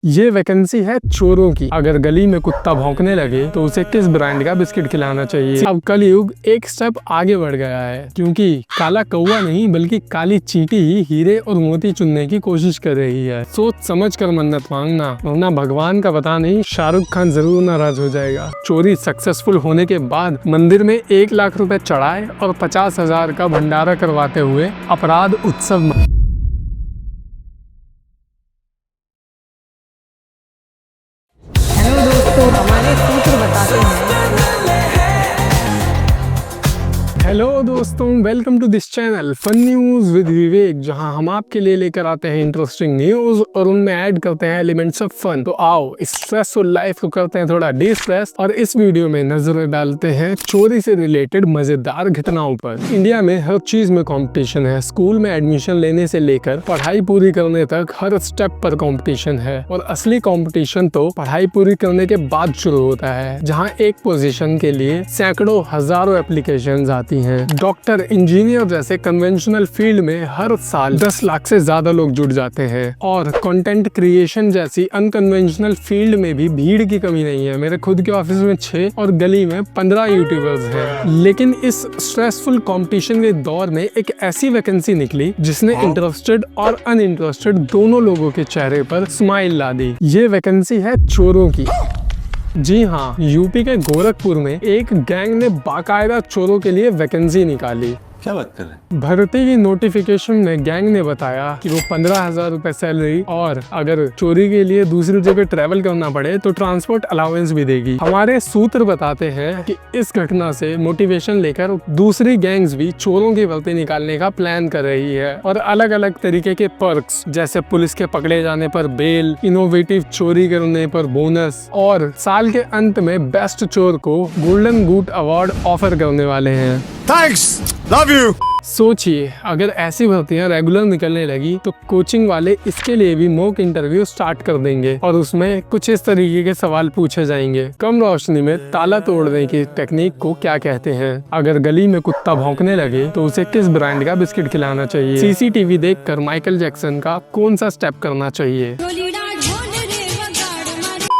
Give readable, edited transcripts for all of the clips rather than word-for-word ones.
ये वैकेंसी है चोरों की। अगर गली में कुत्ता भौंकने लगे तो उसे किस ब्रांड का बिस्किट खिलाना चाहिए। अब कलयुग एक स्टेप आगे बढ़ गया है, क्योंकि काला कौवा नहीं बल्कि काली चींटी ही हीरे और मोती चुनने की कोशिश कर रही है। सोच समझ कर मन्नत मांगना, वरना भगवान का पता नहीं शाहरुख खान जरूर नाराज हो जाएगा। चोरी सक्सेसफुल होने के बाद मंदिर में 1 लाख रुपए चढ़ाए और 50,000 का भंडारा करवाते हुए अपराध उत्सव। हेलो दोस्तों, हमारे सूत्र बताते हैं। हेलो दोस्तों, welcome to this channel fun news with Vivek, जहां हम आपके लिए लेकर आते हैं इंटरेस्टिंग न्यूज और उनमें ऐड करते हैं एलिमेंट्स ऑफ फन। तो आओ इस स्ट्रेसफुल लाइफ को करते हैं थोड़ा डिस्ट्रेस और इस वीडियो में नजर डालते हैं चोरी से रिलेटेड मजेदार घटनाओं पर। इंडिया में हर चीज में कंपटीशन है। स्कूल में एडमिशन लेने से लेकर पढ़ाई पूरी करने तक हर स्टेप पर कंपटीशन है, और असली कंपटीशन तो पढ़ाई पूरी करने के बाद शुरू होता है, जहां एक पोजीशन के लिए सैकड़ों हजारों एप्लीकेशंस आती हैं। डॉक्टर, इंजीनियर जैसे कन्वेंशनल फील्ड में हर साल 10 लाख से ज्यादा लोग जुड़ जाते हैं, और कंटेंट क्रिएशन जैसी अनकन्वेंशनल फील्ड में भी भीड़ की कमी नहीं है। मेरे खुद के ऑफिस में 6 और गली में 15 यूट्यूबर्स हैं। लेकिन इस स्ट्रेसफुल कंपटीशन के दौर में एक ऐसी वैकेंसी निकली जिसने इंटरेस्टेड और अनइंटरेस्टेड दोनों लोगों के चेहरे पर स्माइल ला दी। ये वैकेंसी है चोरों की। जी हाँ, यूपी के गोरखपुर में एक गैंग ने बाकायदा चोरों के लिए वैकेंसी निकाली। क्या बात कर रहे हैं? भर्ती की नोटिफिकेशन में गैंग ने बताया कि वो 15,000 रुपए सैलरी और अगर चोरी के लिए दूसरी जगह ट्रैवल करना पड़े तो ट्रांसपोर्ट अलाउंस भी देगी। हमारे सूत्र बताते हैं कि इस घटना से मोटिवेशन लेकर दूसरी गैंग्स भी चोरों की भर्ती निकालने का प्लान कर रही है, और अलग अलग तरीके के पर्क्स जैसे पुलिस के पकड़े जाने पर बेल, इनोवेटिव चोरी करने पर बोनस, और साल के अंत में बेस्ट चोर को गोल्डन बूट अवार्ड ऑफर करने वाले हैं। Thanks, love you. सोचिए, अगर ऐसी भर्तियां रेगुलर निकलने लगी तो कोचिंग वाले इसके लिए भी मॉक इंटरव्यू स्टार्ट कर देंगे, और उसमें कुछ इस तरीके के सवाल पूछे जाएंगे। कम रोशनी में ताला तोड़ने की टेक्निक को क्या कहते हैं? अगर गली में कुत्ता भौंकने लगे तो उसे किस ब्रांड का बिस्किट खिलाना चाहिए? सीसीटीवी देखकर माइकल जैक्सन का कौन सा स्टेप करना चाहिए?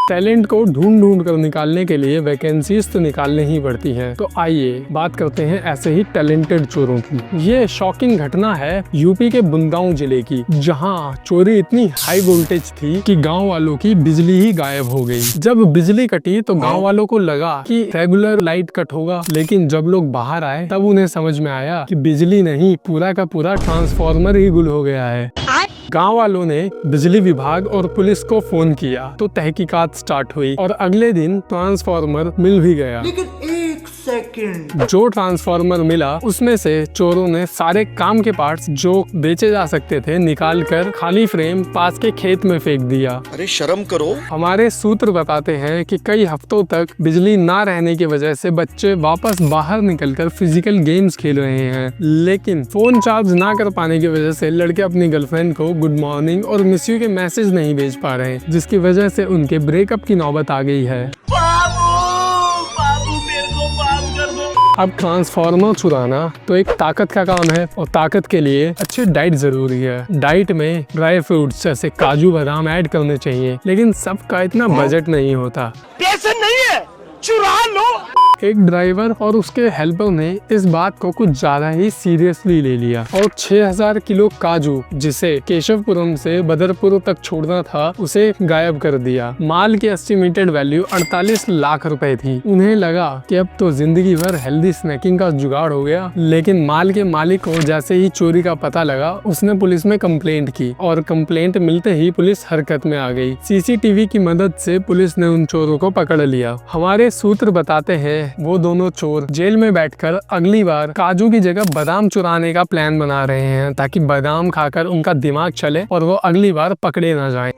टैलेंट को ढूंढ ढूंढ कर निकालने के लिए वैकेंसीज तो निकालने ही पड़ती हैं। तो आइए बात करते हैं ऐसे ही टैलेंटेड चोरों की। ये शॉकिंग घटना है यूपी के बुंदाऊ जिले की, जहां चोरी इतनी हाई वोल्टेज थी कि गांव वालों की बिजली ही गायब हो गई। जब बिजली कटी तो गांव वालों को लगा कि रेगुलर लाइट कट होगा, लेकिन जब लोग बाहर आए तब उन्हें समझ में आया कि बिजली नहीं, पूरा का पूरा ट्रांसफार्मर ही गुल हो गया है। गांव वालों ने बिजली विभाग और पुलिस को फोन किया तो तहकीकात स्टार्ट हुई, और अगले दिन ट्रांसफार्मर मिल भी गया। लेकिन 1 सेकंड, जो ट्रांसफार्मर मिला उसमें से चोरों ने सारे काम के पार्ट्स जो बेचे जा सकते थे निकाल कर खाली फ्रेम पास के खेत में फेंक दिया। अरे शर्म करो। हमारे सूत्र बताते हैं कि कई हफ्तों तक बिजली ना रहने की वजह से बच्चे वापस बाहर निकलकर फिजिकल गेम्स खेल रहे हैं, लेकिन फोन चार्ज ना कर पाने की वजह से लड़के अपनी गर्लफ्रेंड को गुड मॉर्निंग और मिस यू के मैसेज नहीं भेज पा रहे, जिसकी वजह से उनके ब्रेकअप की नौबत आ गई है। अब ट्रांसफार्मर चुराना तो एक ताकत का काम है, और ताकत के लिए अच्छी डाइट जरूरी है। डाइट में ड्राई फ्रूट्स जैसे काजू बादाम ऐड करने चाहिए, लेकिन सबका इतना बजट नहीं होता। पैसे नहीं है, चुरा लो। एक ड्राइवर और उसके हेल्पर ने इस बात को कुछ ज्यादा ही सीरियसली ले लिया, और 6000 किलो काजू जिसे केशवपुरम से बदरपुर तक छोड़ना था उसे गायब कर दिया। माल की एस्टिमेटेड वैल्यू 48 लाख रुपए थी। उन्हें लगा कि अब तो जिंदगी भर हेल्दी स्नैकिंग का जुगाड़ हो गया, लेकिन माल के मालिक को जैसे ही चोरी का पता लगा उसने पुलिस में कंप्लेंट की, और कंप्लेंट मिलते ही पुलिस हरकत में आ गई। सीसीटीवी की मदद से पुलिस ने उन चोरों को पकड़ लिया। हमारे सूत्र बताते हैं वो दोनों चोर जेल में बैठकर अगली बार काजू की जगह बादाम चुराने का प्लान बना रहे हैं, ताकि बादाम खाकर उनका दिमाग चले और वो अगली बार पकड़े ना जाएं।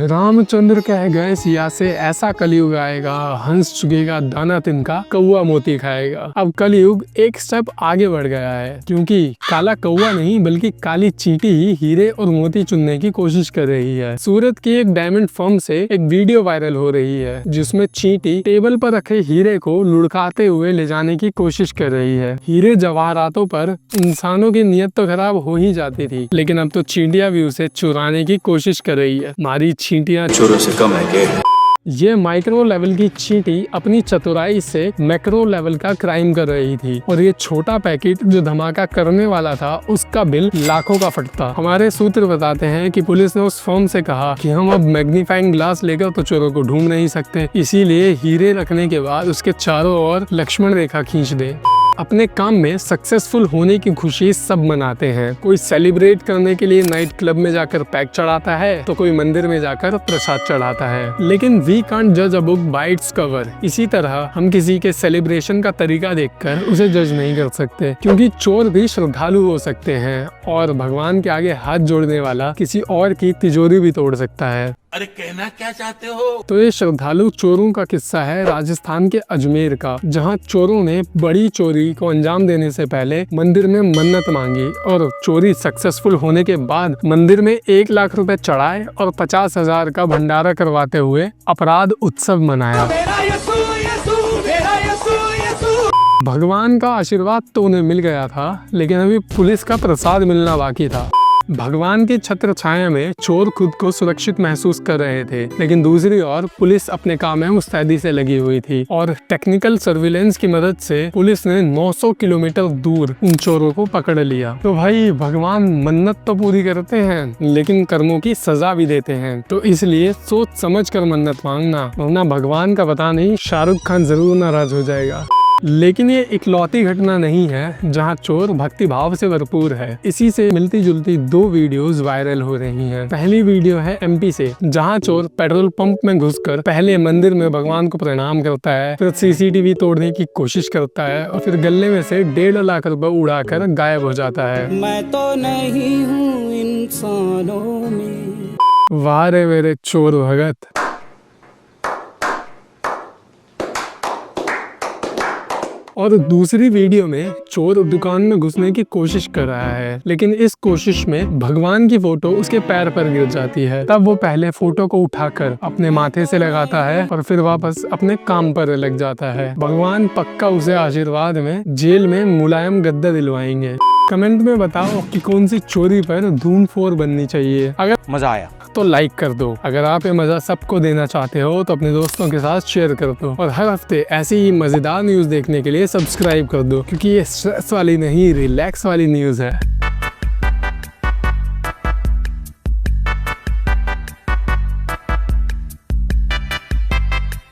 रामचंद्र कह गए सिया से ऐसा कलयुग आएगा, हंस चुकेगा दाना तिनका, कौआ मोती खाएगा। अब कलयुग एक स्टेप आगे बढ़ गया है, क्योंकि काला कौआ नहीं बल्कि काली चींटी ही हीरे और मोती चुनने की कोशिश कर रही है। सूरत की एक डायमंड फर्म से एक वीडियो वायरल हो रही है, जिसमें चींटी टेबल पर रखे हीरे को लुढ़काते हुए ले जाने की कोशिश कर रही है। हीरे जवाहरातों पर इंसानों की नीयत तो खराब हो ही जाती थी, लेकिन अब तो चींटियां भी उसे चुराने की कोशिश कर रही है। हमारी चींटियां चोरों से कम है के? ये माइक्रो लेवल की चींटी अपनी चतुराई से मैक्रो लेवल का क्राइम कर रही थी, और ये छोटा पैकेट जो धमाका करने वाला था उसका बिल लाखों का फटता। हमारे सूत्र बताते हैं कि पुलिस ने उस फर्म से कहा कि हम अब मैग्नीफाइंग ग्लास लेकर तो चोरों को ढूंढ नहीं सकते, इसीलिए हीरे रखने के बाद उसके चारों ओर लक्ष्मण रेखा खींच दे। अपने काम में सक्सेसफुल होने की खुशी सब मनाते हैं। कोई सेलिब्रेट करने के लिए नाइट क्लब में जाकर पैक चढ़ाता है, तो कोई मंदिर में जाकर प्रसाद चढ़ाता है। लेकिन वी कांट जज a book by its cover. इसी तरह हम किसी के सेलिब्रेशन का तरीका देखकर उसे जज नहीं कर सकते, क्योंकि चोर भी श्रद्धालु हो सकते हैं और भगवान के आगे हाथ जोड़ने वाला किसी और की तिजोरी भी तोड़ सकता है। अरे कहना क्या चाहते हो? तो ये श्रद्धालु चोरों का किस्सा है राजस्थान के अजमेर का, जहां चोरों ने बड़ी चोरी को अंजाम देने से पहले मंदिर में मन्नत मांगी और चोरी सक्सेसफुल होने के बाद मंदिर में 1 लाख रुपए चढ़ाए और 50,000 का भंडारा करवाते हुए अपराध उत्सव मनाया। भगवान का आशीर्वाद तो उन्हें मिल गया था, लेकिन अभी पुलिस का प्रसाद मिलना बाकी था। भगवान की छत्र छाया में चोर खुद को सुरक्षित महसूस कर रहे थे, लेकिन दूसरी ओर पुलिस अपने काम में मुस्तैदी से लगी हुई थी, और टेक्निकल सर्विलेंस की मदद से पुलिस ने 900 किलोमीटर दूर उन चोरों को पकड़ लिया। तो भाई भगवान मन्नत तो पूरी करते हैं, लेकिन कर्मों की सजा भी देते हैं, तो इसलिए सोच समझ कर मन्नत मांगना, वरना भगवान का पता नहीं शाहरुख खान जरूर नाराज हो जाएगा। लेकिन ये इकलौती घटना नहीं है जहां चोर भक्ति भाव से भरपूर है। इसी से मिलती जुलती 2 वीडियोस वायरल हो रही हैं। पहली वीडियो है एमपी से, जहां चोर पेट्रोल पंप में घुसकर पहले मंदिर में भगवान को प्रणाम करता है, फिर सीसीटीवी तोड़ने की कोशिश करता है और फिर गले में से 1.5 लाख रुपए उड़ाकर गायब हो जाता है। मैं तो नहीं हूँ इंसानों में। वाह रे मेरे चोर भगत। और दूसरी वीडियो में चोर दुकान में घुसने की कोशिश कर रहा है, लेकिन इस कोशिश में भगवान की फोटो उसके पैर पर गिर जाती है। तब वो पहले फोटो को उठाकर अपने माथे से लगाता है और फिर वापस अपने काम पर लग जाता है। भगवान पक्का उसे आशीर्वाद में जेल में मुलायम गद्दा दिलवाएंगे। कमेंट में बताओ कि कौन सी चोरी पर धूम 4 बननी चाहिए। अगर मजा आया तो लाइक कर दो। अगर आप ये मजा सबको देना चाहते हो तो अपने दोस्तों के साथ शेयर कर दो, और हर हफ्ते ऐसी ही मजेदार न्यूज देखने के लिए सब्सक्राइब कर दो, क्योंकि ये स्ट्रेस वाली नहीं रिलैक्स वाली न्यूज है।